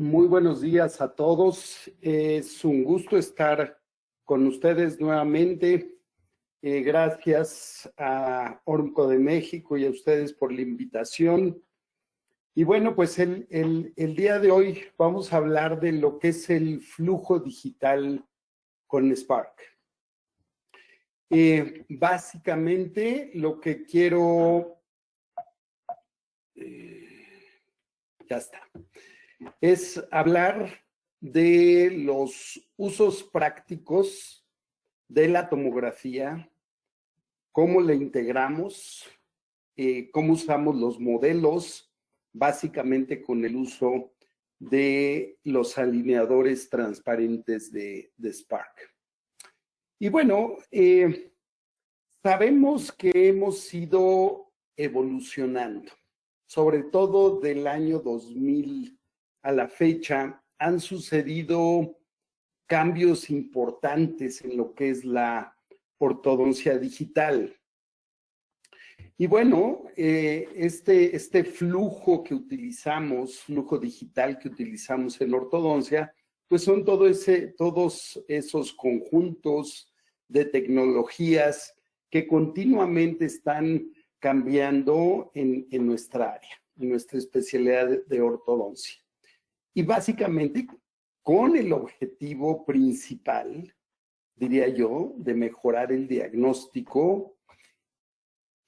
Muy buenos días a todos. Es un gusto estar con ustedes nuevamente. Gracias a Ormco de México y a ustedes por la invitación. Y bueno, pues el día de hoy vamos a hablar de lo que es el flujo digital con Spark. Básicamente lo que quiero... ya está. Es hablar de los usos prácticos de la tomografía, cómo la integramos, cómo usamos los modelos, básicamente con el uso de los alineadores transparentes de Spark. Y bueno, sabemos que hemos ido evolucionando, sobre todo del año 2000 a la fecha, han sucedido cambios importantes en lo que es la ortodoncia digital. Y bueno, este flujo que utilizamos, flujo digital que utilizamos en ortodoncia, pues son todos esos conjuntos de tecnologías que continuamente están cambiando en nuestra área, en nuestra especialidad de ortodoncia. Y básicamente con el objetivo principal, diría yo, de mejorar el diagnóstico,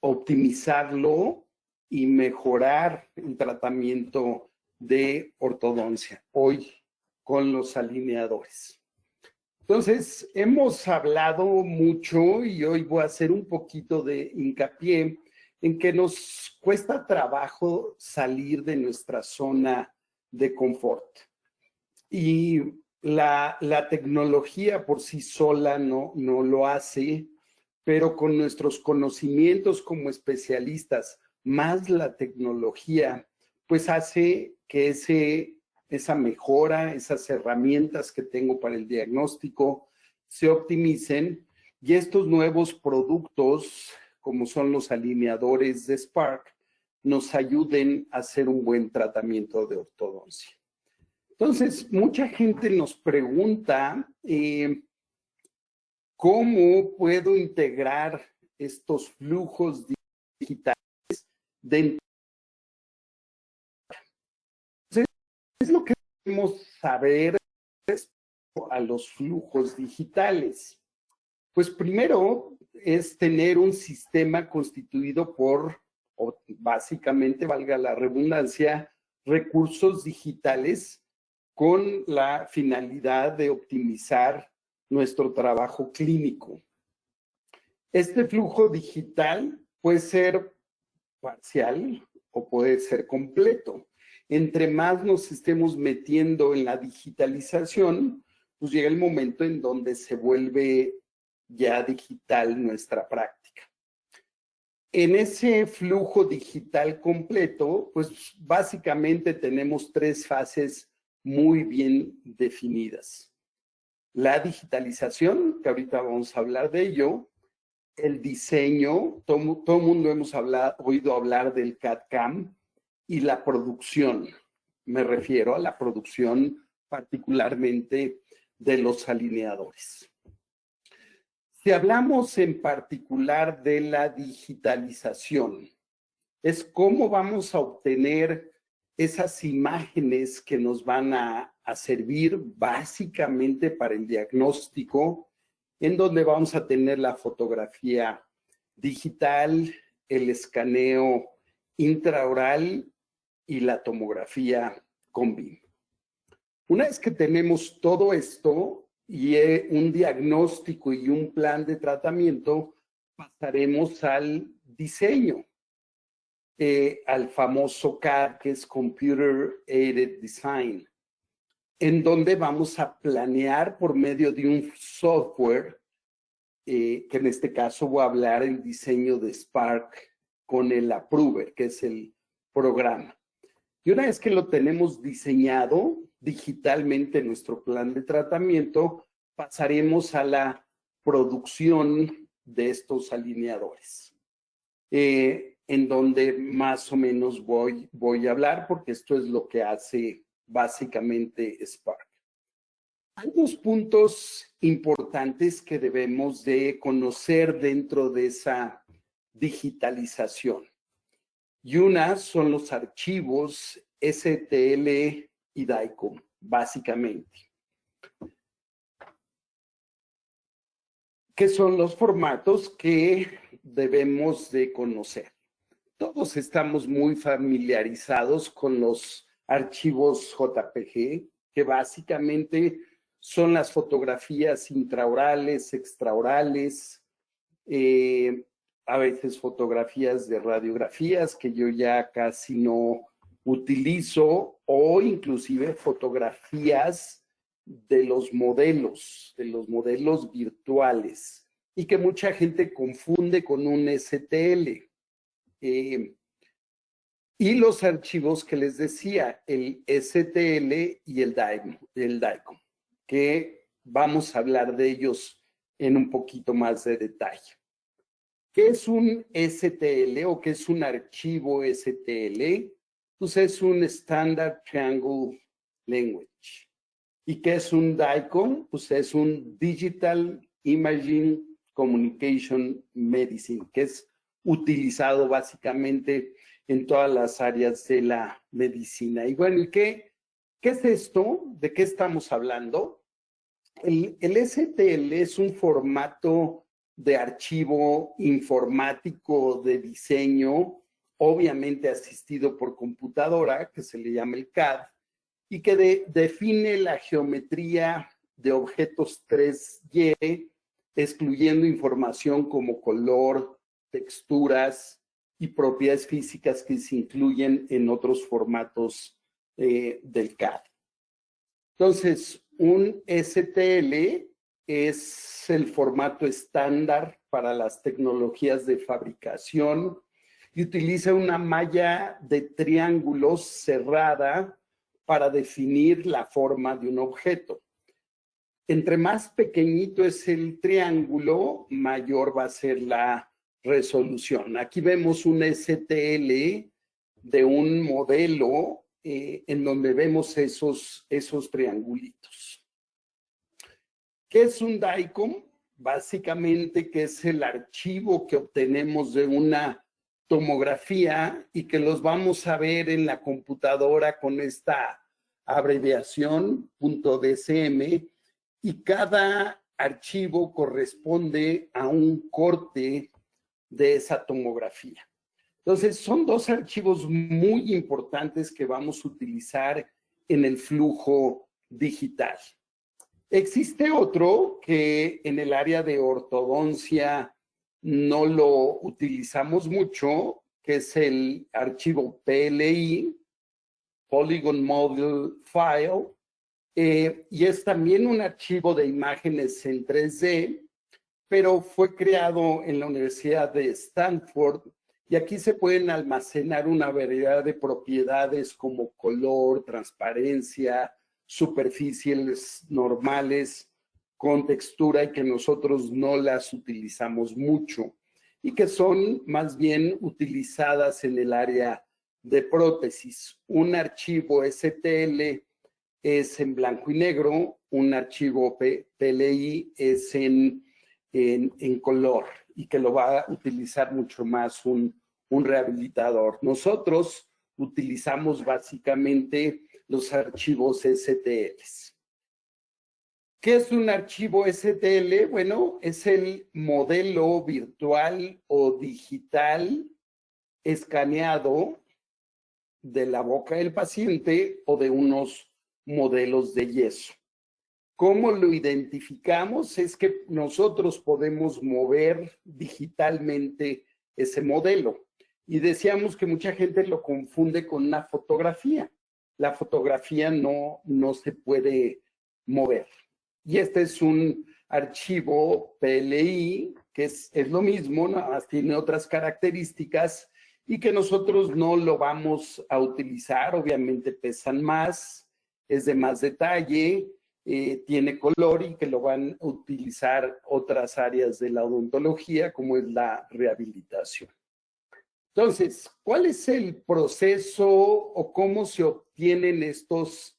optimizarlo y mejorar el tratamiento de ortodoncia, hoy con los alineadores. Entonces, hemos hablado mucho y hoy voy a hacer un poquito de hincapié en que nos cuesta trabajo salir de nuestra zona de confort. Y la tecnología por sí sola no lo hace, pero con nuestros conocimientos como especialistas, más la tecnología, pues hace que esa mejora, esas herramientas que tengo para el diagnóstico, se optimicen y estos nuevos productos, como son los alineadores de Spark, nos ayuden a hacer un buen tratamiento de ortodoncia. Entonces, mucha gente nos pregunta cómo puedo integrar estos flujos digitales dentro. Entonces, ¿qué es lo que debemos saber respecto a los flujos digitales? Pues primero es tener un sistema constituido por, básicamente, valga la redundancia, recursos digitales con la finalidad de optimizar nuestro trabajo clínico. Este flujo digital puede ser parcial o puede ser completo. Entre más nos estemos metiendo en la digitalización, pues llega el momento en donde se vuelve ya digital nuestra práctica. En ese flujo digital completo, pues básicamente tenemos tres fases muy bien definidas. La digitalización, que ahorita vamos a hablar de ello, el diseño, todo el mundo hemos oído hablar del CAD/CAM, y la producción. Me refiero a la producción particularmente de los alineadores. Si hablamos en particular de la digitalización, es cómo vamos a obtener esas imágenes que nos van a servir básicamente para el diagnóstico, en donde vamos a tener la fotografía digital, el escaneo intraoral y la tomografía con BIM. Una vez que tenemos todo esto y un diagnóstico y un plan de tratamiento, pasaremos al diseño. Al famoso CAD, que es Computer Aided Design, en donde vamos a planear por medio de un software, que en este caso voy a hablar el diseño de Spark con el Approver, que es el programa. Y una vez que lo tenemos diseñado digitalmente en nuestro plan de tratamiento, pasaremos a la producción de estos alineadores. En donde más o menos voy a hablar, porque esto es lo que hace básicamente Spark. Hay dos puntos importantes que debemos de conocer dentro de esa digitalización. Y una son los archivos STL y DICOM, básicamente. ¿Qué son los formatos que debemos de conocer? Todos estamos muy familiarizados con los archivos JPG, que básicamente son las fotografías intraorales, extraorales, a veces fotografías de radiografías que yo ya casi no utilizo, o inclusive fotografías de los modelos virtuales, y que mucha gente confunde con un STL. Y los archivos que les decía, el STL y el DICOM, que vamos a hablar de ellos en un poquito más de detalle. ¿Qué es un STL o qué es un archivo STL? Pues es un Standard Triangle Language. ¿Y qué es un DICOM? Pues es un Digital Imaging Communication Medicine, que es utilizado básicamente en todas las áreas de la medicina. Y bueno, ¿qué es esto? ¿De qué estamos hablando? El STL es un formato de archivo informático de diseño, obviamente asistido por computadora, que se le llama el CAD, y que define la geometría de objetos 3D, excluyendo información como color, texturas y propiedades físicas que se incluyen en otros formatos del CAD. Entonces, un STL es el formato estándar para las tecnologías de fabricación y utiliza una malla de triángulos cerrada para definir la forma de un objeto. Entre más pequeñito es el triángulo, mayor va a ser la resolución. Aquí vemos un STL de un modelo en donde vemos esos triangulitos. ¿Qué es un DICOM? Básicamente que es el archivo que obtenemos de una tomografía y que los vamos a ver en la computadora con esta abreviación .dcm, y cada archivo corresponde a un corte de esa tomografía. Entonces, son dos archivos muy importantes que vamos a utilizar en el flujo digital. Existe otro que en el área de ortodoncia no lo utilizamos mucho, que es el archivo PLI, Polygon Model File, y es también un archivo de imágenes en 3D, pero fue creado en la Universidad de Stanford, y aquí se pueden almacenar una variedad de propiedades como color, transparencia, superficies normales con textura, y que nosotros no las utilizamos mucho y que son más bien utilizadas en el área de prótesis. Un archivo STL es en blanco y negro, un archivo PLI es en color, y que lo va a utilizar mucho más un rehabilitador. Nosotros utilizamos básicamente los archivos STLs. ¿Qué es un archivo STL? Bueno, es el modelo virtual o digital escaneado de la boca del paciente o de unos modelos de yeso. ¿Cómo lo identificamos? Es que nosotros podemos mover digitalmente ese modelo. Y decíamos que mucha gente lo confunde con una fotografía. La fotografía no se puede mover. Y este es un archivo PLI, que es lo mismo, nada más tiene otras características, y que nosotros no lo vamos a utilizar. Obviamente pesan más, es de más detalle, tiene color, y que lo van a utilizar otras áreas de la odontología, como es la rehabilitación. Entonces, ¿cuál es el proceso o cómo se obtienen estos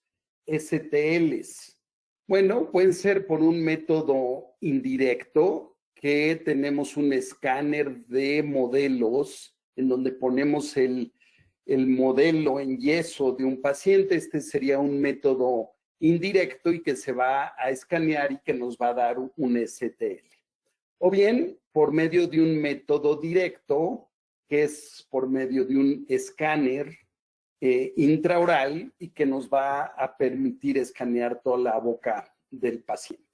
STLs? Bueno, pueden ser por un método indirecto, que tenemos un escáner de modelos en donde ponemos el modelo en yeso de un paciente. Este sería un método indirecto y que se va a escanear y que nos va a dar un STL. O bien por medio de un método directo, que es por medio de un escáner intraoral y que nos va a permitir escanear toda la boca del paciente.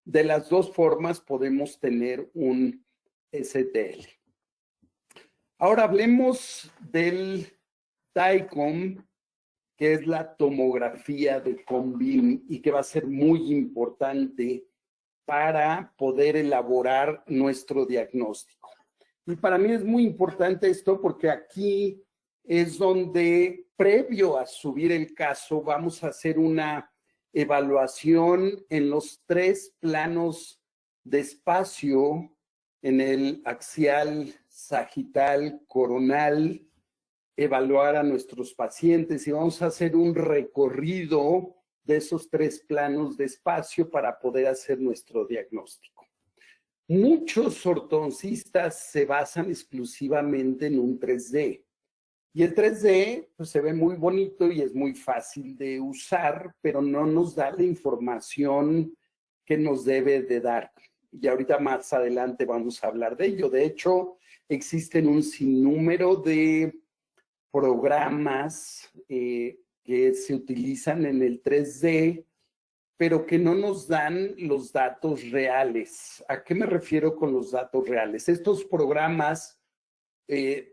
De las dos formas podemos tener un STL. Ahora hablemos del TAICOM, que es la tomografía de CONBIM y que va a ser muy importante para poder elaborar nuestro diagnóstico. Y para mí es muy importante esto porque aquí es donde, previo a subir el caso, vamos a hacer una evaluación en los 3 planos de espacio, en el axial, sagital, coronal, evaluar a nuestros pacientes y vamos a hacer un recorrido de esos 3 planos de espacio para poder hacer nuestro diagnóstico. Muchos ortodoncistas se basan exclusivamente en un 3D. Y el 3D pues, se ve muy bonito y es muy fácil de usar, pero no nos da la información que nos debe de dar. Y ahorita más adelante vamos a hablar de ello. De hecho, existen un sinnúmero de programas que se utilizan en el 3D, pero que no nos dan los datos reales. ¿A qué me refiero con los datos reales? Estos programas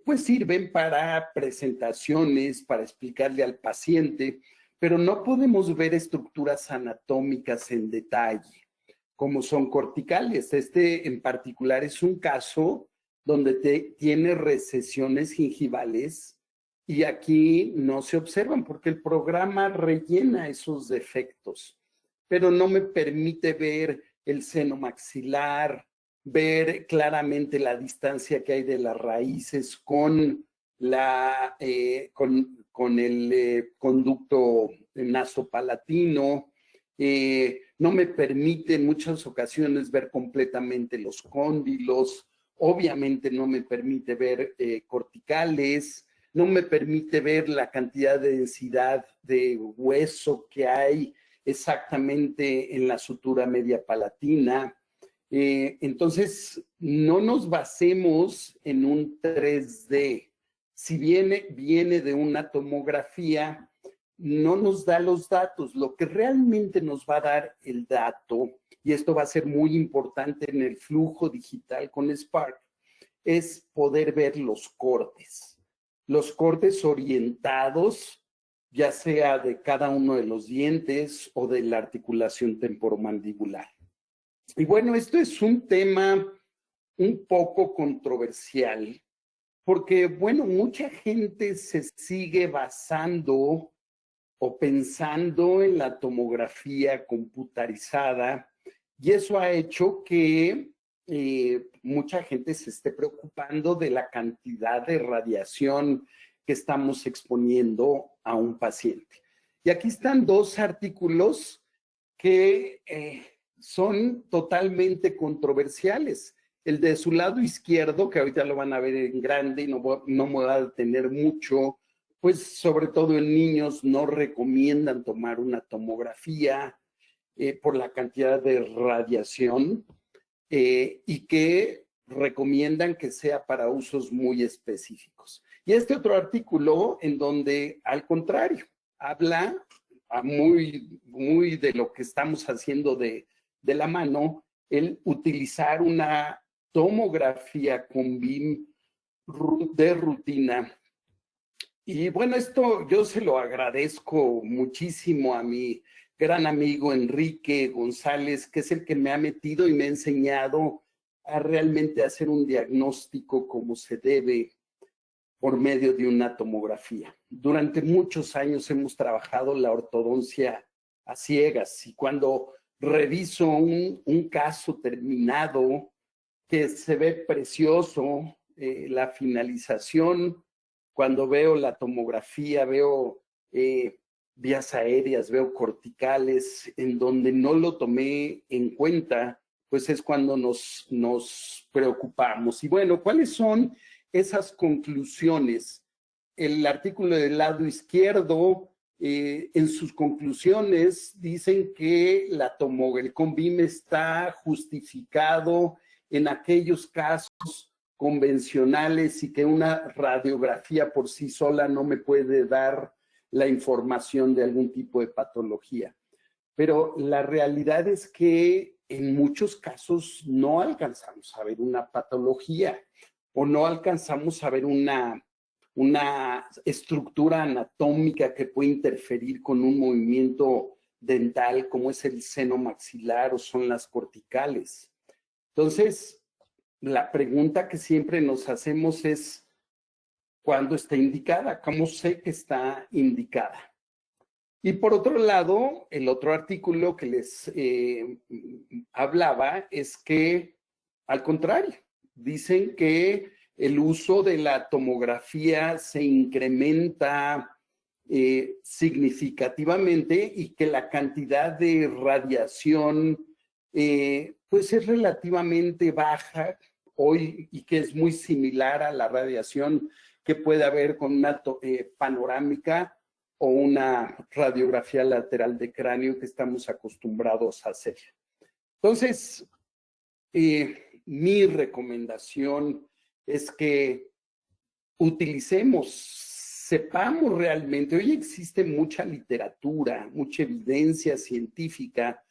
pues sirven para presentaciones, para explicarle al paciente, pero no podemos ver estructuras anatómicas en detalle, como son corticales. Este en particular es un caso donde tiene recesiones gingivales y aquí no se observan porque el programa rellena esos defectos, pero no me permite ver el seno maxilar, ver claramente la distancia que hay de las raíces con el conducto nasopalatino. No me permite en muchas ocasiones ver completamente los cóndilos, obviamente no me permite ver corticales, no me permite ver la cantidad de densidad de hueso que hay exactamente en la sutura media palatina. Entonces, no nos basemos en un 3D. Si viene de una tomografía, no nos da los datos. Lo que realmente nos va a dar el dato, y esto va a ser muy importante en el flujo digital con Spark, es poder ver los cortes. Los cortes orientados, ya sea de cada uno de los dientes o de la articulación temporomandibular. Y bueno, esto es un tema un poco controversial, porque, bueno, mucha gente se sigue basando o pensando en la tomografía computarizada, y eso ha hecho que mucha gente se esté preocupando de la cantidad de radiación que estamos exponiendo a un paciente. Y aquí están 2 artículos que son totalmente controversiales. El de su lado izquierdo, que ahorita lo van a ver en grande y no me voy a detener mucho, pues sobre todo en niños no recomiendan tomar una tomografía por la cantidad de radiación y que recomiendan que sea para usos muy específicos. Y este otro artículo en donde, al contrario, habla muy de lo que estamos haciendo de la mano, el utilizar una tomografía con BIM de rutina. Y bueno, esto yo se lo agradezco muchísimo a mi gran amigo Enrique González, que es el que me ha metido y me ha enseñado a realmente hacer un diagnóstico como se debe por medio de una tomografía. Durante muchos años hemos trabajado la ortodoncia a ciegas y cuando reviso un caso terminado que se ve precioso, la finalización, cuando veo la tomografía, veo vías aéreas, veo corticales, en donde no lo tomé en cuenta, pues es cuando nos preocupamos. Y bueno, ¿cuáles son esas conclusiones? El artículo del lado izquierdo, en sus conclusiones, dicen que el CONVIM está justificado en aquellos casos convencionales y que una radiografía por sí sola no me puede dar la información de algún tipo de patología. Pero la realidad es que en muchos casos no alcanzamos a ver una patología o no alcanzamos a ver una estructura anatómica que puede interferir con un movimiento dental como es el seno maxilar o son las corticales. Entonces, la pregunta que siempre nos hacemos es, ¿cuándo está indicada? ¿Cómo sé que está indicada? Y por otro lado, el otro artículo que les hablaba es que, al contrario, dicen que el uso de la tomografía se incrementa significativamente y que la cantidad de radiación pues es relativamente baja hoy y que es muy similar a la radiación que puede haber con una panorámica o una radiografía lateral de cráneo que estamos acostumbrados a hacer. Entonces, mi recomendación es que utilicemos, sepamos realmente, hoy existe mucha literatura, mucha evidencia científica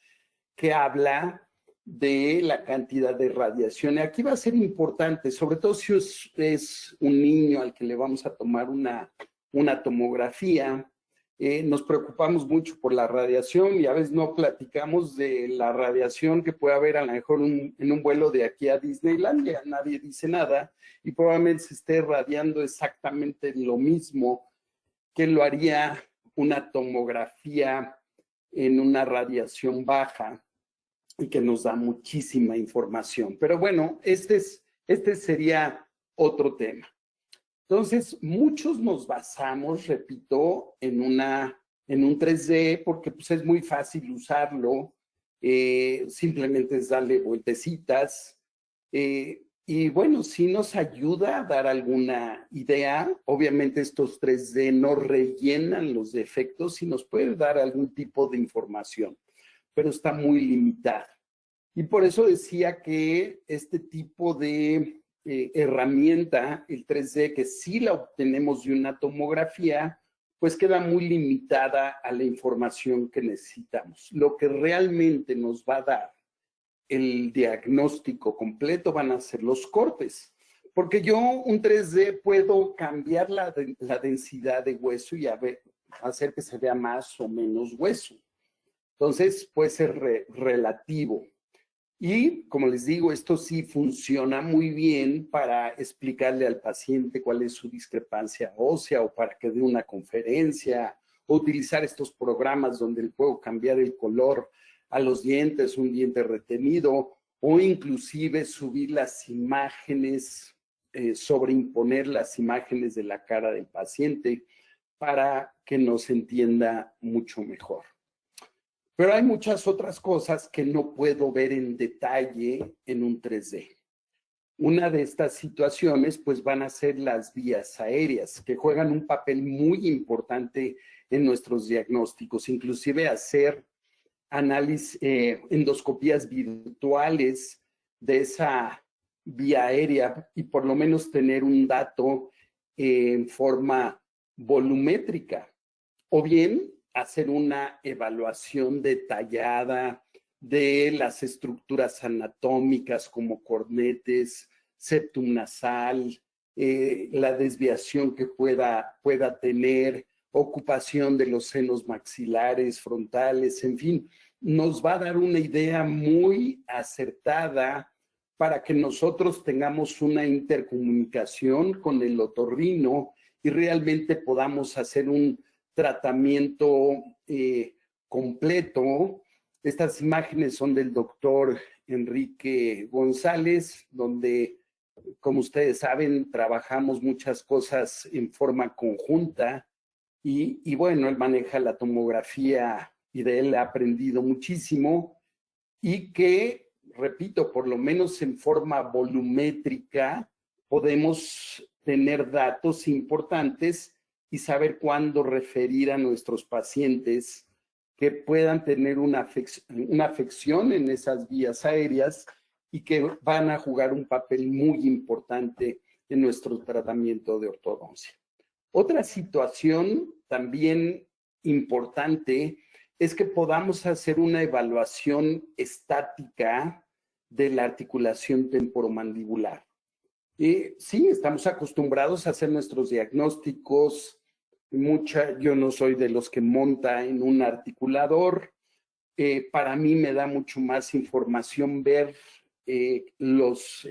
que habla de la cantidad de radiación. Y aquí va a ser importante, sobre todo si es un niño al que le vamos a tomar una tomografía. Nos preocupamos mucho por la radiación y a veces no platicamos de la radiación que puede haber a lo mejor en un vuelo de aquí a Disneylandia. Nadie dice nada y probablemente se esté radiando exactamente lo mismo que lo haría una tomografía en una radiación baja y que nos da muchísima información. Pero bueno, este sería otro tema. Entonces, muchos nos basamos, repito, en un 3D porque pues, es muy fácil usarlo, simplemente es darle vueltecitas. Y bueno, sí nos ayuda a dar alguna idea. Obviamente estos 3D no rellenan los defectos y nos puede dar algún tipo de información, pero está muy limitada. Y por eso decía que este tipo de herramienta, el 3D, que sí la obtenemos de una tomografía, pues queda muy limitada a la información que necesitamos. Lo que realmente nos va a dar el diagnóstico completo van a ser los cortes, porque yo un 3D puedo cambiar la densidad de hueso y hacer que se vea más o menos hueso. Entonces puede ser relativo. Y como les digo, esto sí funciona muy bien para explicarle al paciente cuál es su discrepancia ósea o para que dé una conferencia o utilizar estos programas donde le puedo cambiar el color a los dientes, un diente retenido o inclusive subir las imágenes, sobreimponer las imágenes de la cara del paciente para que nos entienda mucho mejor. Pero hay muchas otras cosas que no puedo ver en detalle en un 3D. Una de estas situaciones, pues, van a ser las vías aéreas, que juegan un papel muy importante en nuestros diagnósticos, inclusive hacer análisis, endoscopías virtuales de esa vía aérea y por lo menos tener un dato en forma volumétrica. O bien hacer una evaluación detallada de las estructuras anatómicas como cornetes, septum nasal, la desviación que pueda tener, ocupación de los senos maxilares, frontales, en fin, nos va a dar una idea muy acertada para que nosotros tengamos una intercomunicación con el otorrino y realmente podamos hacer un tratamiento completo. Estas imágenes son del doctor Enrique González, donde, como ustedes saben, trabajamos muchas cosas en forma conjunta y bueno, él maneja la tomografía y de él ha aprendido muchísimo y que, repito, por lo menos en forma volumétrica podemos tener datos importantes y saber cuándo referir a nuestros pacientes que puedan tener una afección en esas vías aéreas y que van a jugar un papel muy importante en nuestro tratamiento de ortodoncia. Otra situación también importante es que podamos hacer una evaluación estática de la articulación temporomandibular. Sí, estamos acostumbrados a hacer nuestros diagnósticos. Yo no soy de los que monta en un articulador. Para mí me da mucho más información ver los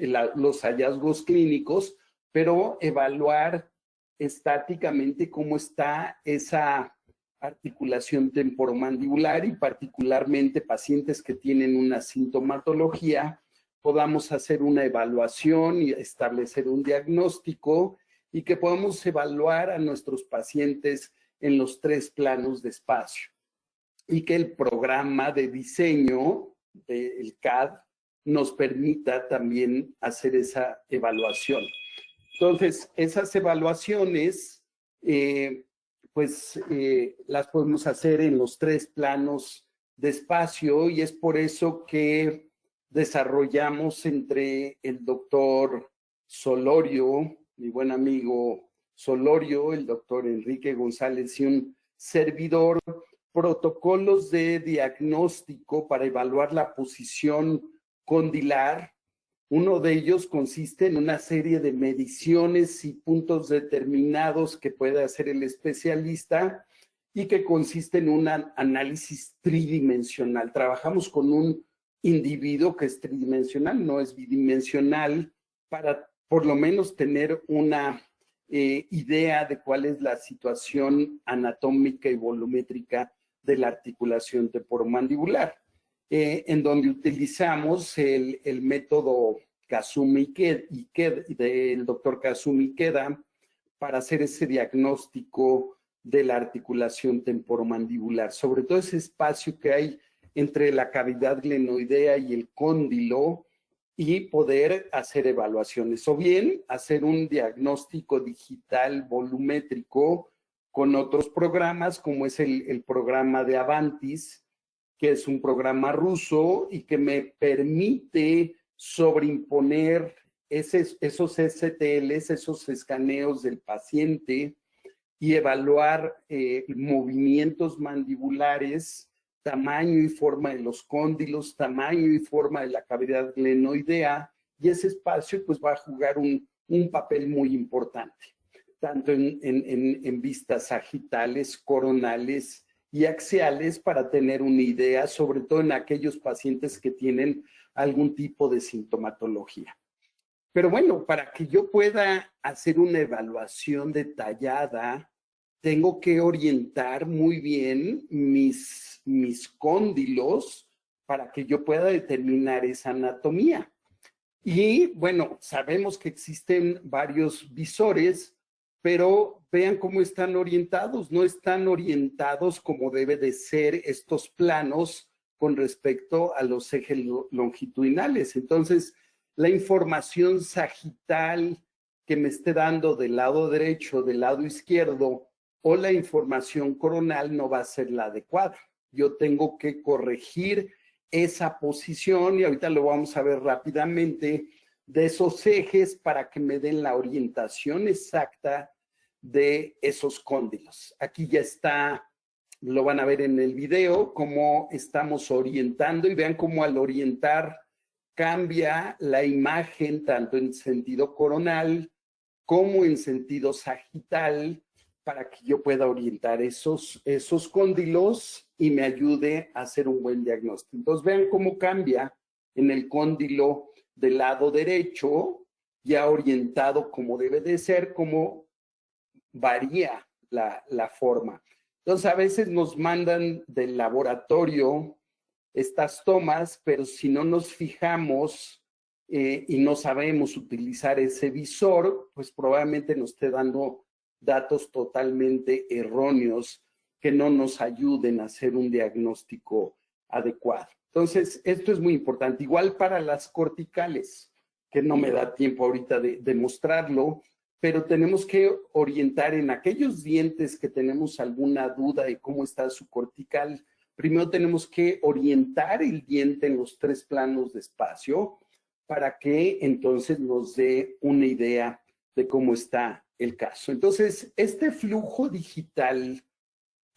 hallazgos clínicos, pero evaluar estáticamente cómo está esa articulación temporomandibular y particularmente pacientes que tienen una sintomatología, podamos hacer una evaluación y establecer un diagnóstico y que podamos evaluar a nuestros pacientes en los 3 planos de espacio y que el programa de diseño del CAD nos permita también hacer esa evaluación. Entonces, esas evaluaciones, las podemos hacer en los 3 planos de espacio y es por eso que desarrollamos entre el doctor Solorio, mi buen amigo Solorio, el doctor Enrique González y un servidor, protocolos de diagnóstico para evaluar la posición condilar. Uno de ellos consiste en una serie de mediciones y puntos determinados que puede hacer el especialista y que consiste en un análisis tridimensional. Trabajamos con un individuo que es tridimensional, no es bidimensional, para por lo menos tener una idea de cuál es la situación anatómica y volumétrica de la articulación temporomandibular. En donde utilizamos el método Kazumi del doctor Kazumi Ikeda para hacer ese diagnóstico de la articulación temporomandibular, sobre todo ese espacio que hay entre la cavidad glenoidea y el cóndilo y poder hacer evaluaciones o bien hacer un diagnóstico digital volumétrico con otros programas como es el programa de Avantis, que es un programa ruso y que me permite sobreimponer esos STLs, esos escaneos del paciente y evaluar movimientos mandibulares, tamaño y forma de los cóndilos, tamaño y forma de la cavidad glenoidea, y ese espacio pues va a jugar un papel muy importante, tanto en vistas sagitales, coronales y axiales para tener una idea, sobre todo en aquellos pacientes que tienen algún tipo de sintomatología. Pero bueno, para que yo pueda hacer una evaluación detallada, tengo que orientar muy bien mis cóndilos para que yo pueda determinar esa anatomía. Y bueno, sabemos que existen varios visores, pero vean cómo están orientados, no están orientados como debe de ser estos planos con respecto a los ejes longitudinales. Entonces, la información sagital que me esté dando del lado derecho, del lado izquierdo, o la información coronal no va a ser la adecuada. Yo tengo que corregir esa posición y ahorita lo vamos a ver rápidamente de esos ejes para que me den la orientación exacta de esos cóndilos. Aquí ya está, lo van a ver en el video, cómo estamos orientando y vean cómo al orientar cambia la imagen tanto en sentido coronal como en sentido sagital para que yo pueda orientar esos cóndilos y me ayude a hacer un buen diagnóstico. Entonces vean cómo cambia en el cóndilo del lado derecho, ya orientado como debe de ser, cómo varía la forma. Entonces a veces nos mandan del laboratorio estas tomas, pero si no nos fijamos y no sabemos utilizar ese visor, pues probablemente nos esté dando datos totalmente erróneos que no nos ayuden a hacer un diagnóstico adecuado. Entonces, esto es muy importante. Igual para las corticales, que no me da tiempo ahorita de mostrarlo, pero tenemos que orientar en aquellos dientes que tenemos alguna duda de cómo está su cortical. Primero tenemos que orientar el diente en los 3 planos de espacio para que entonces nos dé una idea de cómo está el caso. Entonces, este flujo digital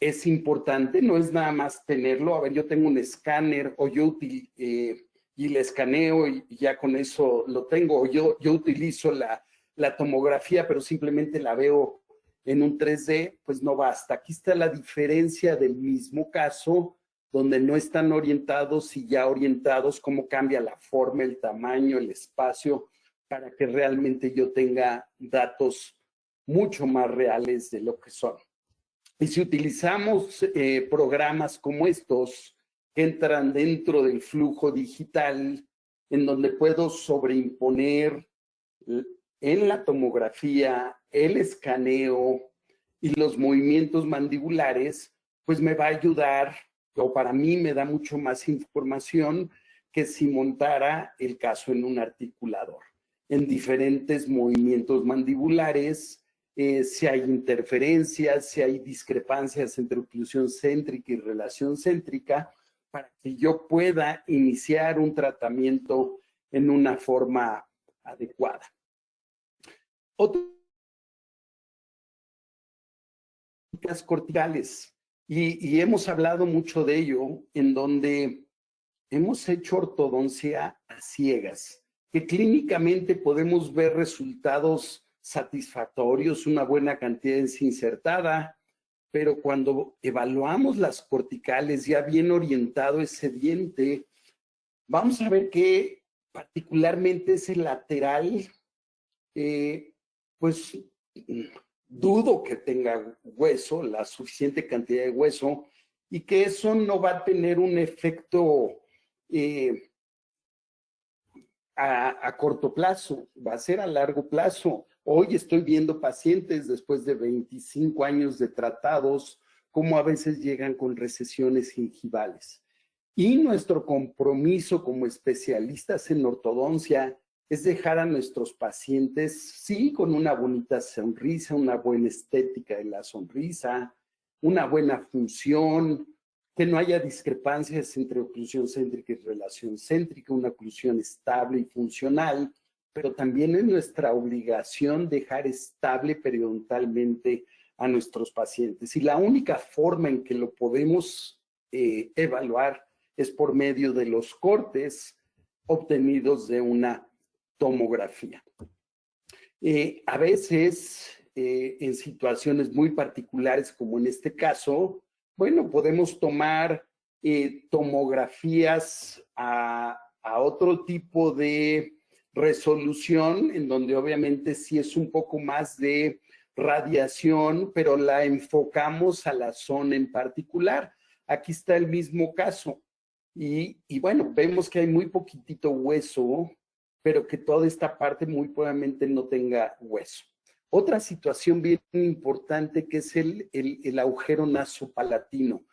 es importante, no es nada más tenerlo. A ver, yo tengo un escáner o y le escaneo y ya con eso lo tengo. O yo utilizo la tomografía, pero simplemente la veo en un 3D, pues no basta. Aquí está la diferencia del mismo caso, donde no están orientados y ya orientados, cómo cambia la forma, el tamaño, el espacio, para que realmente yo tenga datos mucho más reales de lo que son. Y si utilizamos programas como estos, que entran dentro del flujo digital, en donde puedo sobreimponer en la tomografía, el escaneo y los movimientos mandibulares, pues me va a ayudar, o para mí me da mucho más información que si montara el caso en un articulador. En diferentes movimientos mandibulares, si hay interferencias, si hay discrepancias entre oclusión céntrica y relación céntrica, para que yo pueda iniciar un tratamiento en una forma adecuada. Otras corticales, y hemos hablado mucho de ello, en donde hemos hecho ortodoncia a ciegas, que clínicamente podemos ver resultados satisfactorios, una buena cantidad de encía insertada, pero cuando evaluamos las corticales, ya bien orientado ese diente, vamos a ver que particularmente ese lateral, pues dudo que tenga hueso, la suficiente cantidad de hueso, y que eso no va a tener un efecto a corto plazo, va a ser a largo plazo. Hoy estoy viendo pacientes después de 25 años de tratados, como a veces llegan con recesiones gingivales. Y nuestro compromiso como especialistas en ortodoncia es dejar a nuestros pacientes, sí, con una bonita sonrisa, una buena estética de la sonrisa, una buena función, que no haya discrepancias entre oclusión céntrica y relación céntrica, una oclusión estable y funcional, pero también es nuestra obligación dejar estable periodontalmente a nuestros pacientes. Y la única forma en que lo podemos evaluar es por medio de los cortes obtenidos de una tomografía. A veces, en situaciones muy particulares, como en este caso, bueno, podemos tomar tomografías a otro tipo de resolución, en donde obviamente sí es un poco más de radiación, pero la enfocamos a la zona en particular. Aquí está el mismo caso. Y bueno, vemos que hay muy poquitito hueso, pero que toda esta parte muy probablemente no tenga hueso. Otra situación bien importante que es el agujero nasopalatino.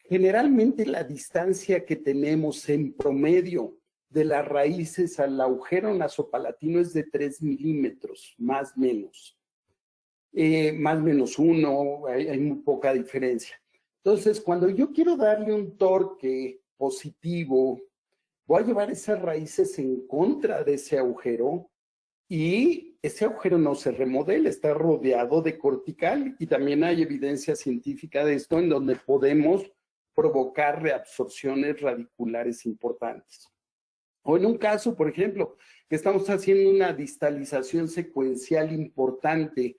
Generalmente la distancia que tenemos en promedio de las raíces al agujero nasopalatino es de 3 milímetros, más o menos. Más o menos 1, hay muy poca diferencia. Entonces, cuando yo quiero darle un torque positivo, voy a llevar esas raíces en contra de ese agujero y ese agujero no se remodela, está rodeado de cortical y también hay evidencia científica de esto en donde podemos provocar reabsorciones radiculares importantes. O en un caso, por ejemplo, que estamos haciendo una distalización secuencial importante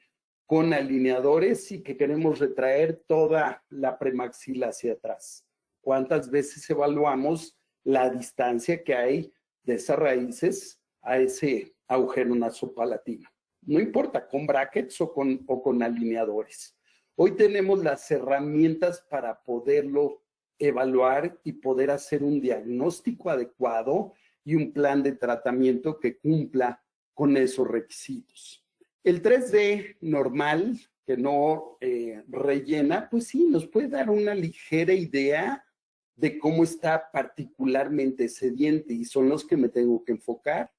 con alineadores y que queremos retraer toda la premaxila hacia atrás. ¿Cuántas veces evaluamos la distancia que hay de esas raíces a ese agujero nasopalatino? No importa, con brackets o con alineadores. Hoy tenemos las herramientas para poderlo evaluar y poder hacer un diagnóstico adecuado y un plan de tratamiento que cumpla con esos requisitos. El 3D normal, que no rellena, pues sí, nos puede dar una ligera idea de cómo está particularmente ese diente y son los que me tengo que enfocar.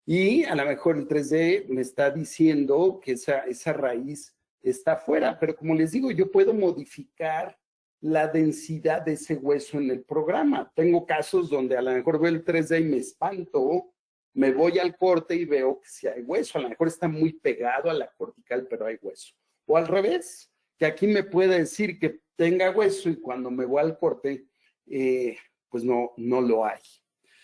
Y a lo mejor el 3D me está diciendo que esa raíz está afuera, pero como les digo, yo puedo modificar la densidad de ese hueso en el programa. Tengo casos donde a lo mejor veo el 3D y me espanto, me voy al corte y veo que sí hay hueso. A lo mejor está muy pegado a la cortical, pero hay hueso. O al revés, que aquí me puede decir que tenga hueso y cuando me voy al corte, pues no lo hay.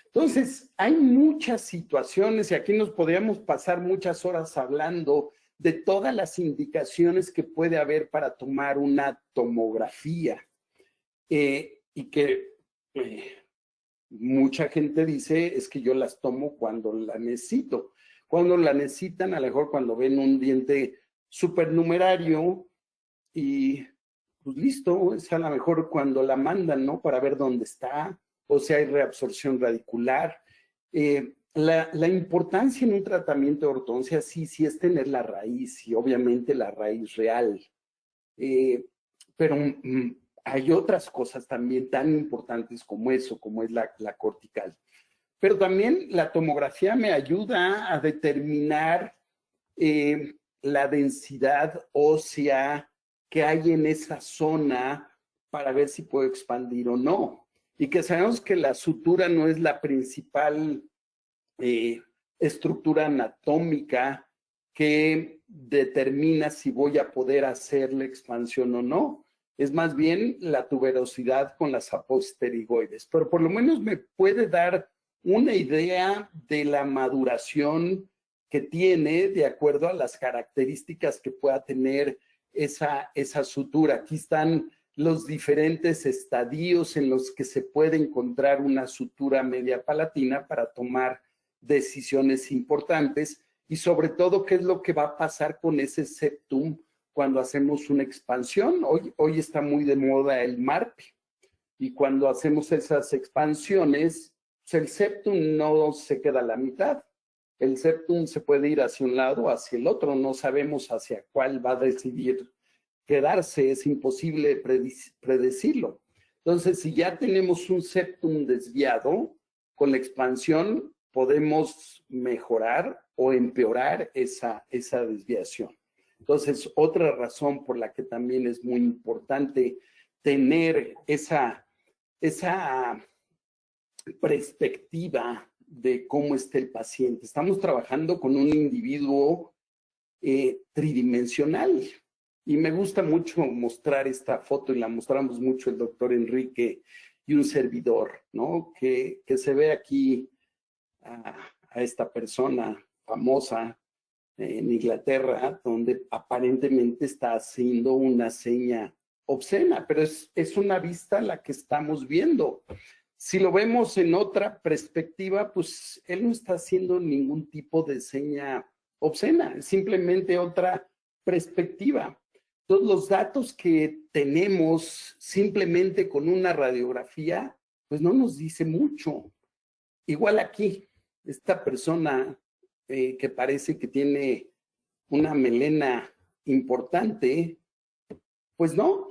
Entonces, hay muchas situaciones y aquí nos podríamos pasar muchas horas hablando de todas las indicaciones que puede haber para tomar una tomografía y que mucha gente dice es que yo las tomo cuando la necesito. Cuando la necesitan, a lo mejor cuando ven un diente supernumerario y pues listo, es a lo mejor cuando la mandan, ¿no? Para ver dónde está o si hay reabsorción radicular. La importancia en un tratamiento de ortodoncia sí es tener la raíz y obviamente la raíz real. Pero hay otras cosas también tan importantes como eso, como es la cortical. Pero también la tomografía me ayuda a determinar la densidad ósea que hay en esa zona para ver si puedo expandir o no. Y que sabemos que la sutura no es la principal estructura anatómica que determina si voy a poder hacer la expansión o no. Es más bien la tuberosidad con las aposterigoides, pero por lo menos me puede dar una idea de la maduración que tiene de acuerdo a las características que pueda tener esa sutura. Aquí están los diferentes estadios en los que se puede encontrar una sutura media palatina para tomar decisiones importantes y sobre todo qué es lo que va a pasar con ese septum cuando hacemos una expansión. Hoy está muy de moda el MARP y cuando hacemos esas expansiones, pues el septum no se queda a la mitad. El septum se puede ir hacia un lado o hacia el otro. No sabemos hacia cuál va a decidir quedarse. Es imposible predecirlo. Entonces, si ya tenemos un septum desviado, con la expansión podemos mejorar o empeorar esa desviación. Entonces, otra razón por la que también es muy importante tener esa perspectiva de cómo está el paciente. Estamos trabajando con un individuo tridimensional y me gusta mucho mostrar esta foto y la mostramos mucho el doctor Enrique y un servidor, ¿no? Que se ve aquí a esta persona famosa en Inglaterra, donde aparentemente está haciendo una seña obscena, pero es una vista la que estamos viendo. Si lo vemos en otra perspectiva, pues él no está haciendo ningún tipo de seña obscena, es simplemente otra perspectiva. Todos los datos que tenemos simplemente con una radiografía, pues no nos dice mucho. Igual aquí, esta persona que parece que tiene una melena importante, pues no,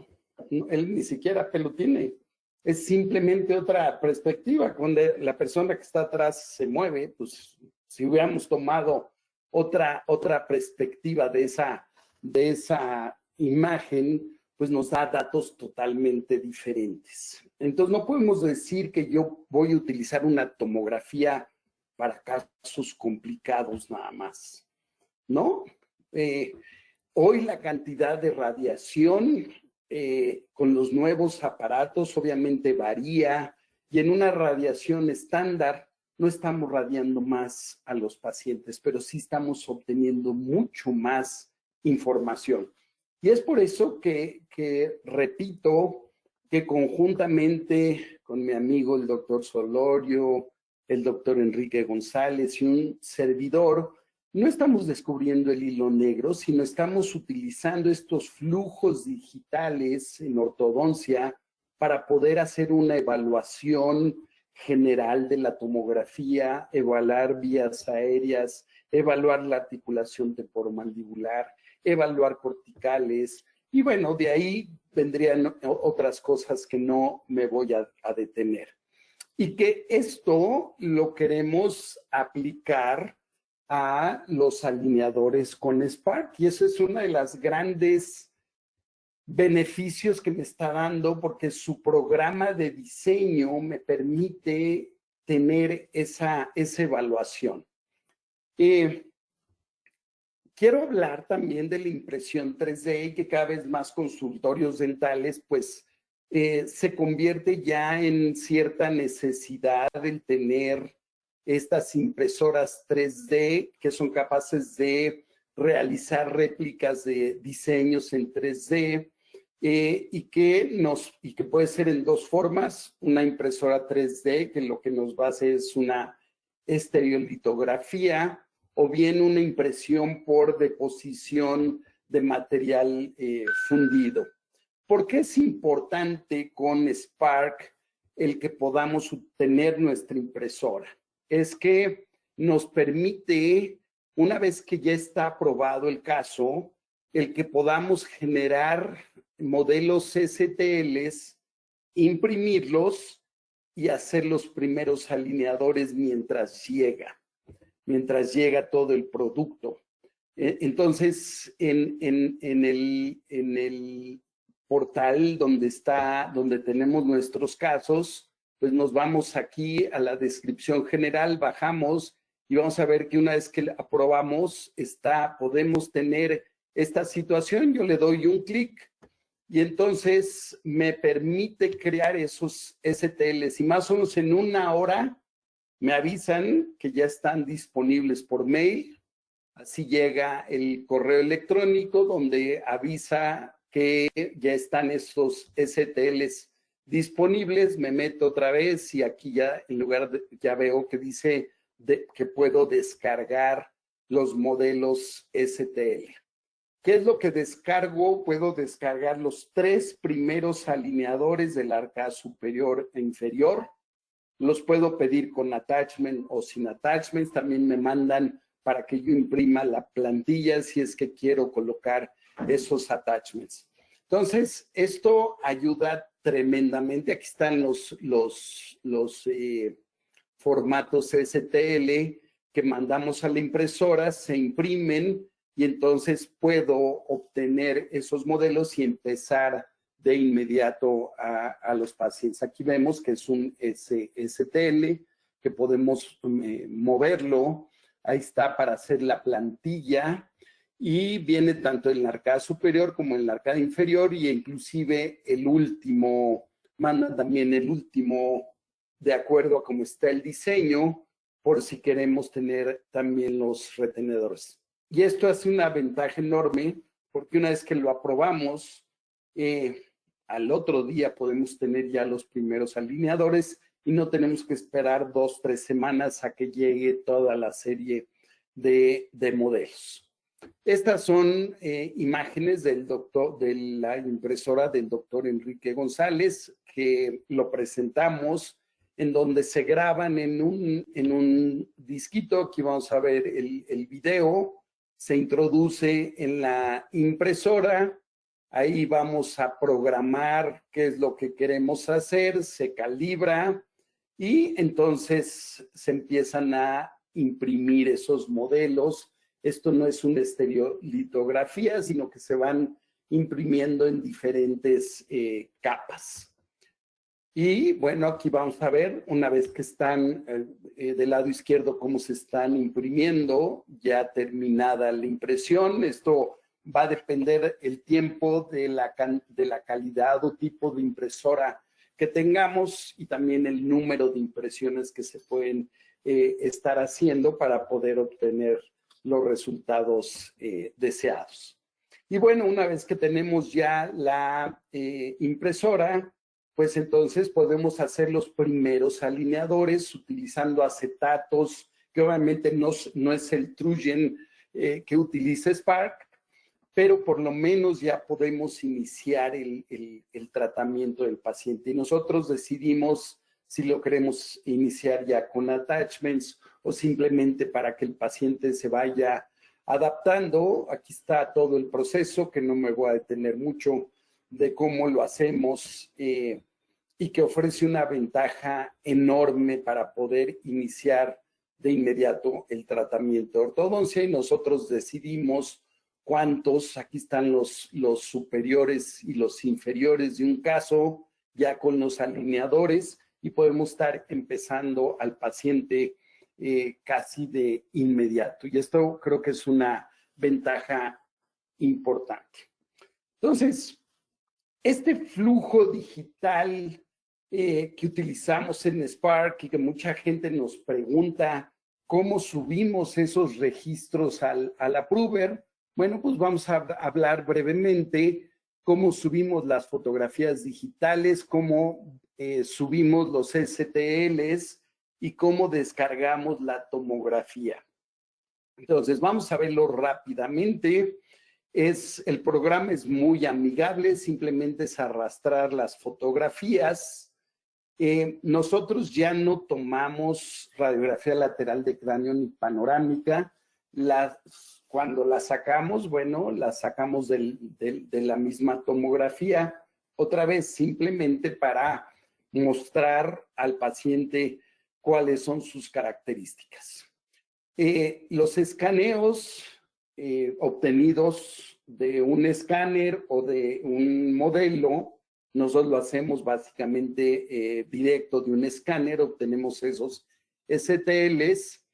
él ni siquiera pelo tiene. Es simplemente otra perspectiva. Cuando la persona que está atrás se mueve, pues si hubiéramos tomado otra perspectiva de esa imagen, pues nos da datos totalmente diferentes. Entonces no podemos decir que yo voy a utilizar una tomografía para casos complicados nada más, ¿no? Hoy la cantidad de radiación con los nuevos aparatos obviamente varía y en una radiación estándar no estamos radiando más a los pacientes, pero sí estamos obteniendo mucho más información. Y es por eso que repito, que conjuntamente con mi amigo el doctor Solorio, el doctor Enrique González y un servidor, no estamos descubriendo el hilo negro, sino estamos utilizando estos flujos digitales en ortodoncia para poder hacer una evaluación general de la tomografía, evaluar vías aéreas, evaluar la articulación temporomandibular, evaluar corticales, y bueno, de ahí vendrían otras cosas que no me voy a detener. Y que esto lo queremos aplicar a los alineadores con Spark, y eso es una de las grandes beneficios que me está dando, porque su programa de diseño me permite tener esa evaluación. Quiero hablar también de la impresión 3D y que cada vez más consultorios dentales pues se convierte ya en cierta necesidad el tener estas impresoras 3D que son capaces de realizar réplicas de diseños en 3D y que puede ser en dos formas: una impresora 3D que lo que nos va a hacer es una estereolitografía, o bien una impresión por deposición de material fundido. ¿Por qué es importante con Spark el que podamos obtener nuestra impresora? Es que nos permite, una vez que ya está aprobado el caso, el que podamos generar modelos STLs, imprimirlos y hacer los primeros alineadores mientras llega todo el producto. Entonces, en el portal donde tenemos nuestros casos, pues nos vamos aquí a la descripción general, bajamos y vamos a ver que una vez que aprobamos, podemos tener esta situación. Yo le doy un clic y entonces me permite crear esos STLs, y más o menos en una hora me avisan que ya están disponibles por mail. Así llega el correo electrónico donde avisa que ya están estos STLs disponibles. Me meto otra vez y aquí ya en lugar de, ya veo que dice que puedo descargar los modelos STL. ¿Qué es lo que descargo? Puedo descargar los 3 primeros alineadores del arcade superior e inferior. Los puedo pedir con attachment o sin attachments. También me mandan para que yo imprima la plantilla si es que quiero colocar esos attachments. Entonces, esto ayuda tremendamente. Aquí están los formatos STL que mandamos a la impresora, se imprimen y entonces puedo obtener esos modelos y empezar de inmediato a los pacientes. Aquí vemos que es un STL que podemos moverlo. Ahí está para hacer la plantilla y viene tanto en la arcada superior como en la arcada inferior, y inclusive el último, manda también el último de acuerdo a cómo está el diseño, por si queremos tener también los retenedores. Y esto hace una ventaja enorme porque una vez que lo aprobamos, al otro día podemos tener ya los primeros alineadores y no tenemos que esperar 2 o 3 semanas a que llegue toda la serie de modelos. Estas son imágenes de la impresora del doctor Enrique González, que lo presentamos, en donde se graban en un disquito. Aquí vamos a ver el video. Se introduce en la impresora. Ahí vamos a programar qué es lo que queremos hacer, se calibra y entonces se empiezan a imprimir esos modelos. Esto no es una estereolitografía, sino que se van imprimiendo en diferentes capas. Y bueno, aquí vamos a ver, una vez que están del lado izquierdo, cómo se están imprimiendo, ya terminada la impresión. Esto va a depender el tiempo de la calidad o tipo de impresora que tengamos y también el número de impresiones que se pueden estar haciendo para poder obtener los resultados deseados. Y bueno, una vez que tenemos ya la impresora, pues entonces podemos hacer los primeros alineadores utilizando acetatos, que obviamente no es el Trugen que utiliza Spark, pero por lo menos ya podemos iniciar el tratamiento del paciente. Y nosotros decidimos si lo queremos iniciar ya con attachments o simplemente para que el paciente se vaya adaptando. Aquí está todo el proceso, que no me voy a detener mucho de cómo lo hacemos y que ofrece una ventaja enorme para poder iniciar de inmediato el tratamiento de ortodoncia, y nosotros decidimos cuántos. Aquí están los superiores y los inferiores de un caso, ya con los alineadores, y podemos estar empezando al paciente casi de inmediato. Y esto creo que es una ventaja importante. Entonces, este flujo digital que utilizamos en Spark y que mucha gente nos pregunta cómo subimos esos registros al Approver, bueno, pues vamos a hablar brevemente cómo subimos las fotografías digitales, cómo subimos los STLs y cómo descargamos la tomografía. Entonces, vamos a verlo rápidamente. El programa es muy amigable, simplemente es arrastrar las fotografías. Nosotros ya no tomamos radiografía lateral de cráneo ni panorámica. Cuando la sacamos, bueno, la sacamos de la misma tomografía. Otra vez, simplemente para mostrar al paciente cuáles son sus características. Los escaneos obtenidos de un escáner o de un modelo, nosotros lo hacemos básicamente directo de un escáner, obtenemos esos STLs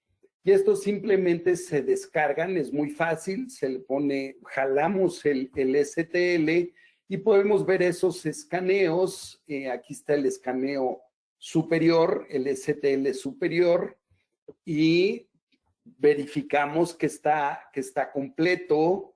y estos simplemente se descargan, es muy fácil, se le pone, jalamos el STL y podemos ver esos escaneos. Aquí está el escaneo superior, el STL superior, y verificamos que está completo,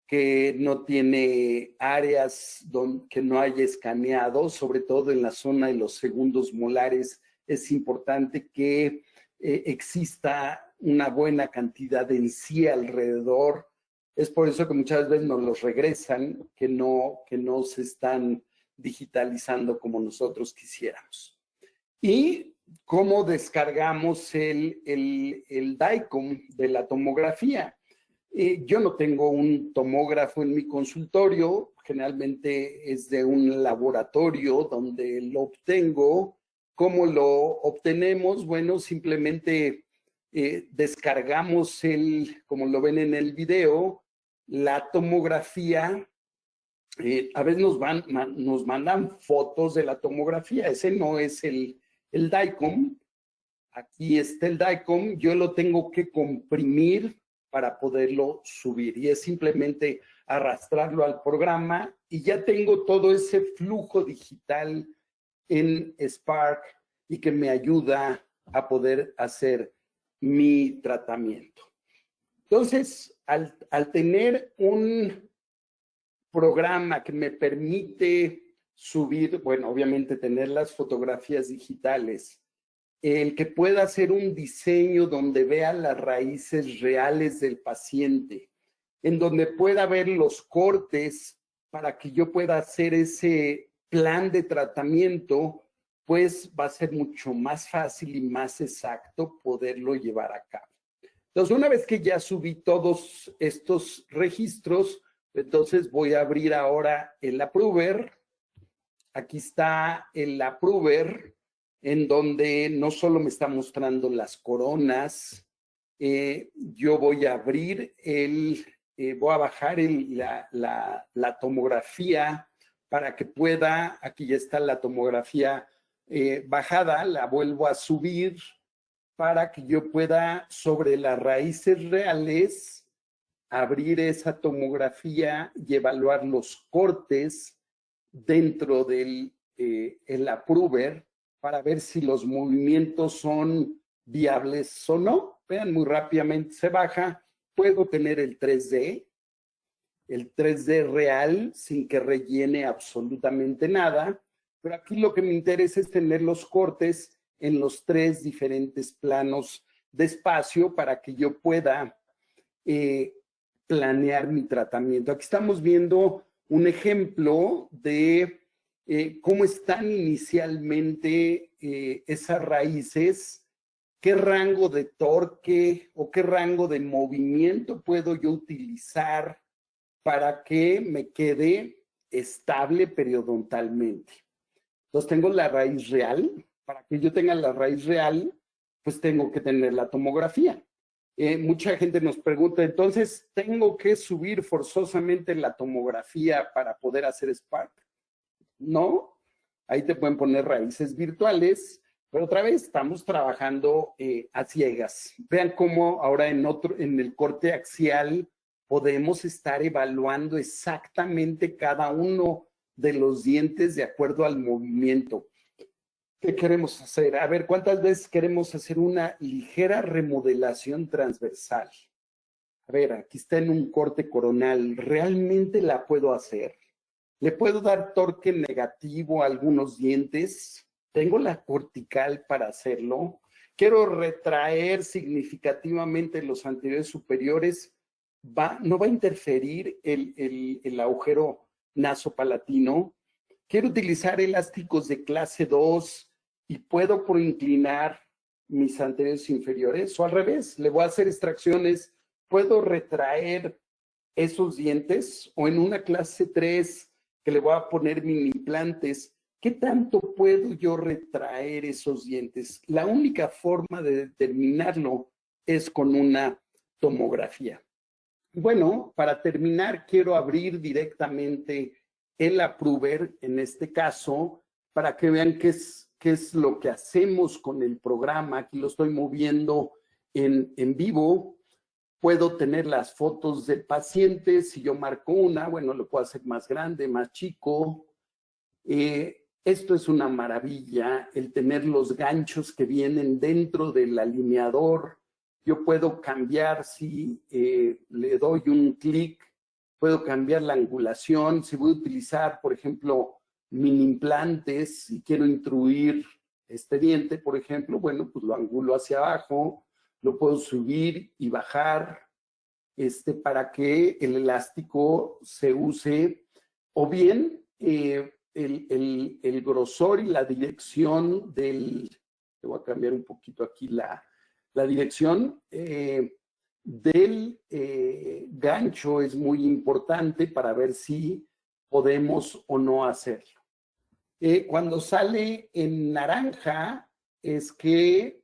que no tiene áreas que no haya escaneado, sobre todo en la zona de los segundos molares. Es importante que exista una buena cantidad de encía alrededor. Es por eso que muchas veces nos los regresan, que no se están digitalizando como nosotros quisiéramos. Y cómo descargamos el DICOM de la tomografía. Yo no tengo un tomógrafo en mi consultorio, generalmente es de un laboratorio donde lo obtengo. ¿Cómo lo obtenemos? Bueno, simplemente descargamos como lo ven en el video, la tomografía. A veces nos mandan fotos de la tomografía, ese no es el DICOM. Aquí está el DICOM, yo lo tengo que comprimir para poderlo subir, y es simplemente arrastrarlo al programa y ya tengo todo ese flujo digital en Spark y que me ayuda a poder hacer mi tratamiento. Entonces, al tener un programa que me permite subir, bueno, obviamente tener las fotografías digitales, el que pueda hacer un diseño donde vea las raíces reales del paciente, en donde pueda ver los cortes para que yo pueda hacer ese plan de tratamiento, pues va a ser mucho más fácil y más exacto poderlo llevar a cabo. Entonces, una vez que ya subí todos estos registros, entonces voy a abrir ahora el Approver. Aquí está el Approver, en donde no solo me está mostrando las coronas. Yo voy a abrir voy a bajar la tomografía para que pueda, aquí ya está la tomografía bajada, la vuelvo a subir para que yo pueda, sobre las raíces reales, abrir esa tomografía y evaluar los cortes dentro del el Approver para ver si los movimientos son viables o no. Vean, muy rápidamente se baja. Puedo tener el 3D real sin que rellene absolutamente nada, pero aquí lo que me interesa es tener los cortes en los 3 diferentes planos de espacio para que yo pueda planear mi tratamiento. Aquí estamos viendo un ejemplo de cómo están inicialmente esas raíces qué rango de torque o qué rango de movimiento puedo yo utilizar para que me quede estable periodontalmente. Entonces tengo la raíz real. Para que yo tenga la raíz real, pues tengo que tener la tomografía. Mucha gente nos pregunta, entonces, ¿tengo que subir forzosamente la tomografía para poder hacer Spark? No, ahí te pueden poner raíces virtuales, pero otra vez estamos trabajando a ciegas. Vean cómo ahora en el corte axial podemos estar evaluando exactamente cada uno de los dientes de acuerdo al movimiento. ¿Qué queremos hacer? A ver, ¿cuántas veces queremos hacer una ligera remodelación transversal? A ver, aquí está en un corte coronal. ¿Realmente la puedo hacer? ¿Le puedo dar torque negativo a algunos dientes? ¿Tengo la cortical para hacerlo? ¿Quiero retraer significativamente los anteriores superiores? ¿No va a interferir el agujero nasopalatino? ¿Quiero utilizar elásticos de clase 2 y puedo inclinar mis anteriores inferiores? O al revés, le voy a hacer extracciones. ¿Puedo retraer esos dientes? O en una clase 3 que le voy a poner mini implantes, ¿qué tanto puedo yo retraer esos dientes? La única forma de determinarlo es con una tomografía. Bueno, para terminar, quiero abrir directamente el Approver, en este caso, para que vean qué es lo que hacemos con el programa. Aquí lo estoy moviendo en vivo. Puedo tener las fotos del paciente. Si yo marco una, bueno, lo puedo hacer más grande, más chico. Esto es una maravilla, el tener los ganchos que vienen dentro del alineador. Yo puedo cambiar, si le doy un clic, puedo cambiar la angulación. Si voy a utilizar, por ejemplo, mini implantes y quiero intruir este diente, por ejemplo, bueno, pues lo angulo hacia abajo, lo puedo subir y bajar para que el elástico se use, o bien el grosor y la dirección le voy a cambiar un poquito aquí la dirección del gancho es muy importante para ver si podemos o no hacerlo. Cuando sale en naranja es que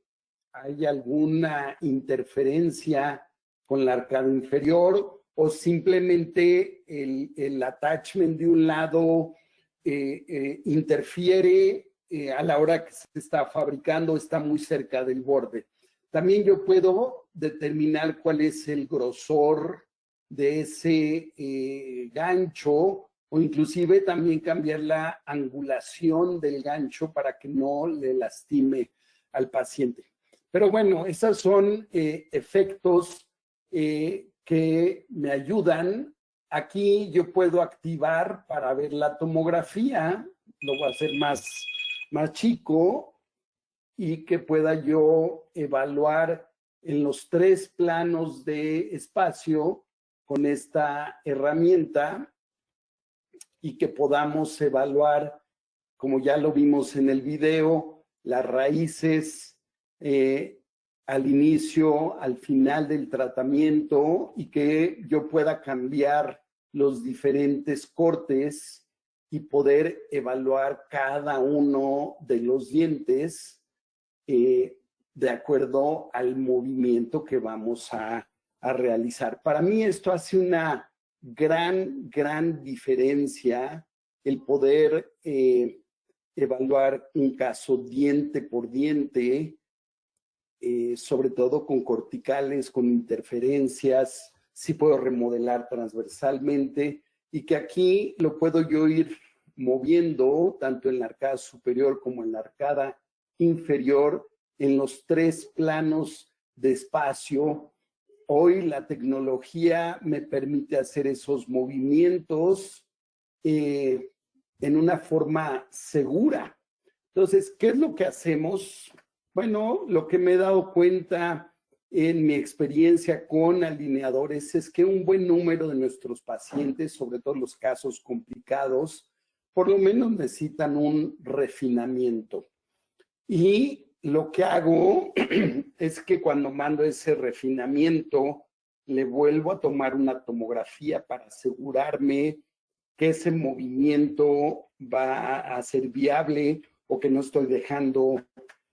hay alguna interferencia con la arcada inferior o simplemente el attachment de un lado interfiere a la hora que se está fabricando, está muy cerca del borde. También yo puedo determinar cuál es el grosor de ese gancho o inclusive también cambiar la angulación del gancho para que no le lastime al paciente. Pero bueno, esos son efectos que me ayudan. Aquí yo puedo activar para ver la tomografía, lo voy a hacer más chico y que pueda yo evaluar en los 3 planos de espacio con esta herramienta y que podamos evaluar, como ya lo vimos en el video, las raíces al inicio, al final del tratamiento y que yo pueda cambiar los diferentes cortes y poder evaluar cada uno de los dientes de acuerdo al movimiento que vamos a realizar. Para mí esto hace una gran diferencia, el poder evaluar un caso diente por diente, sobre todo con corticales, con interferencias, sí puedo remodelar transversalmente y que aquí lo puedo yo ir moviendo tanto en la arcada superior como en la arcada inferior en los 3 planos de espacio. Hoy la tecnología me permite hacer esos movimientos en una forma segura. Entonces, ¿qué es lo que hacemos? Bueno, lo que me he dado cuenta en mi experiencia con alineadores es que un buen número de nuestros pacientes, sobre todo los casos complicados, por lo menos necesitan un refinamiento. Y lo que hago es que cuando mando ese refinamiento, le vuelvo a tomar una tomografía para asegurarme que ese movimiento va a ser viable o que no estoy dejando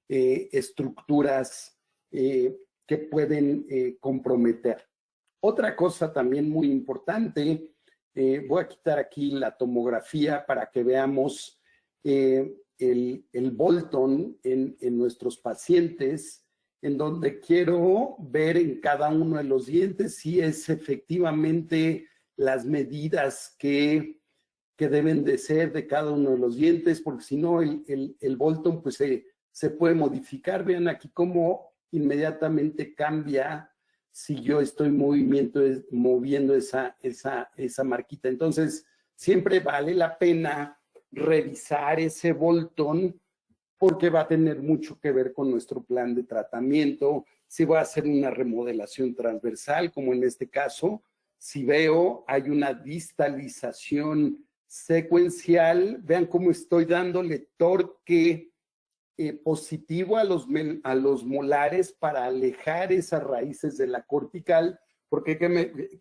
estructuras que pueden comprometer. Otra cosa también muy importante, voy a quitar aquí la tomografía para que veamos el Bolton en nuestros pacientes, en donde quiero ver en cada uno de los dientes si es efectivamente las medidas que deben de ser de cada uno de los dientes, porque si no el Bolton pues se puede modificar. Vean aquí cómo inmediatamente cambia si yo estoy moviendo esa marquita. Entonces, siempre vale la pena revisar ese Bolton porque va a tener mucho que ver con nuestro plan de tratamiento. Si voy a hacer una remodelación transversal, como en este caso, si veo hay una distalización secuencial, vean cómo estoy dándole torque positivo a los molares para alejar esas raíces de la cortical, porque ¿qué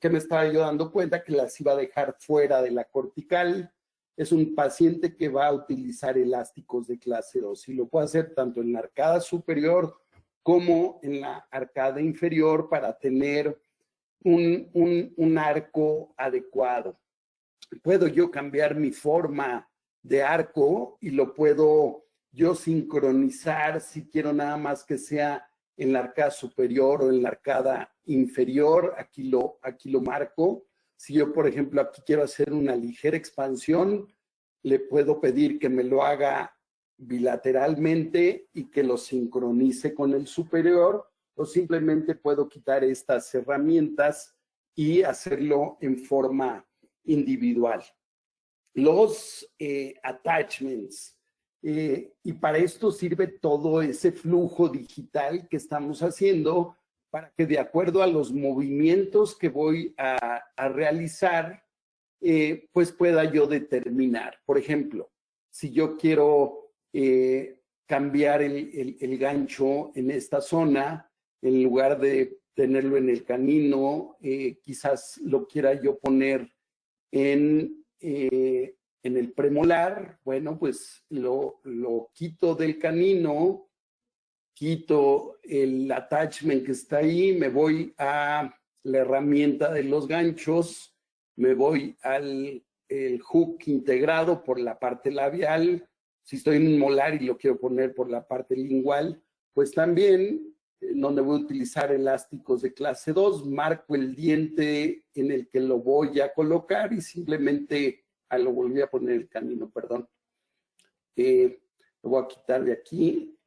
me estaba yo dando cuenta? Que las iba a dejar fuera de la cortical. Es un paciente que va a utilizar elásticos de clase 2 y lo puede hacer tanto en la arcada superior como en la arcada inferior para tener un arco adecuado. Puedo yo cambiar mi forma de arco y lo puedo yo sincronizar si quiero nada más que sea en la arcada superior o en la arcada inferior. Aquí lo marco. Si yo, por ejemplo, aquí quiero hacer una ligera expansión, le puedo pedir que me lo haga bilateralmente y que lo sincronice con el superior, o simplemente puedo quitar estas herramientas y hacerlo en forma individual. Los attachments, y para esto sirve todo ese flujo digital que estamos haciendo para que de acuerdo a los movimientos que voy a realizar, pues pueda yo determinar. Por ejemplo, si yo quiero cambiar el gancho en esta zona, en lugar de tenerlo en el canino, quizás lo quiera yo poner en el premolar. Bueno, pues lo quito del canino, quito el attachment que está ahí, me voy a la herramienta de los ganchos, me voy al hook integrado por la parte labial. Si estoy en un molar y lo quiero poner por la parte lingual, pues también, donde voy a utilizar elásticos de clase 2, marco el diente en el que lo voy a colocar y simplemente lo volví a poner el camino, perdón. Lo voy a quitar de aquí.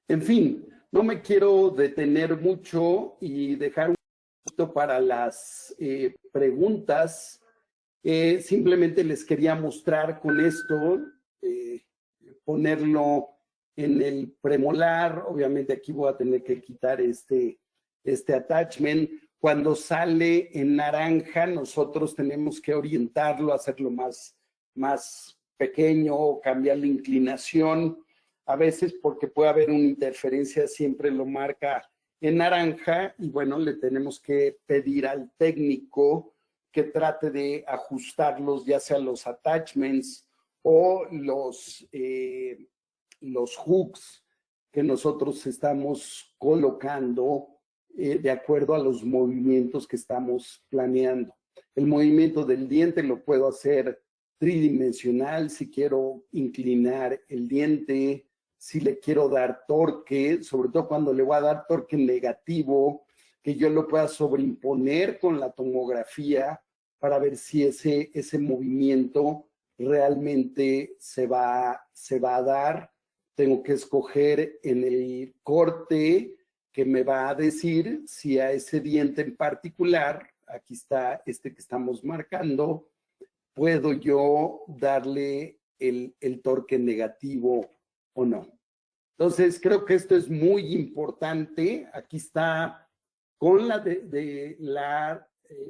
En fin, no me quiero detener mucho y dejar un poquito para las preguntas. Simplemente les quería mostrar con esto, ponerlo en el premolar. Obviamente aquí voy a tener que quitar este attachment. Cuando sale en naranja, nosotros tenemos que orientarlo, hacerlo más pequeño, cambiar la inclinación. A veces porque puede haber una interferencia, siempre lo marca en naranja y bueno, le tenemos que pedir al técnico que trate de ajustarlos, ya sea los attachments o los hooks que nosotros estamos colocando de acuerdo a los movimientos que estamos planeando. El movimiento del diente lo puedo hacer tridimensional si quiero inclinar el diente, si le quiero dar torque, sobre todo cuando le voy a dar torque negativo, que yo lo pueda sobreimponer con la tomografía para ver si ese movimiento realmente se va a dar. Tengo que escoger en el corte que me va a decir si a ese diente en particular, aquí está este que estamos marcando, puedo yo darle el torque negativo o no. Entonces, creo que esto es muy importante. Aquí está con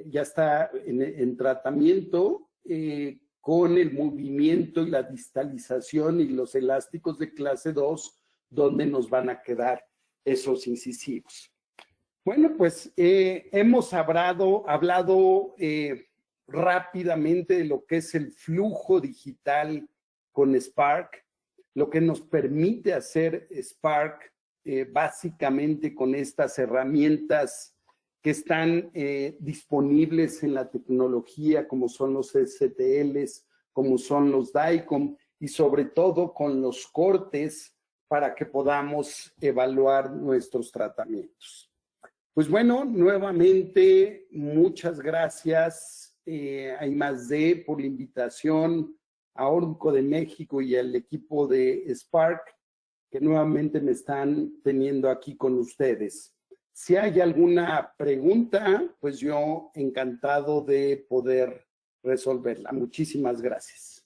ya está en tratamiento, con el movimiento y la distalización y los elásticos de clase 2, donde nos van a quedar esos incisivos. Bueno, pues hemos hablado rápidamente de lo que es el flujo digital con Spark, lo que nos permite hacer Spark básicamente con estas herramientas que están disponibles en la tecnología, como son los STLs, como son los DICOM, y sobre todo con los cortes para que podamos evaluar nuestros tratamientos. Pues bueno, nuevamente, muchas gracias a I+D por la invitación, a Ormco de México y al equipo de Spark, que nuevamente me están teniendo aquí con ustedes. Si hay alguna pregunta, pues yo encantado de poder resolverla. Muchísimas gracias.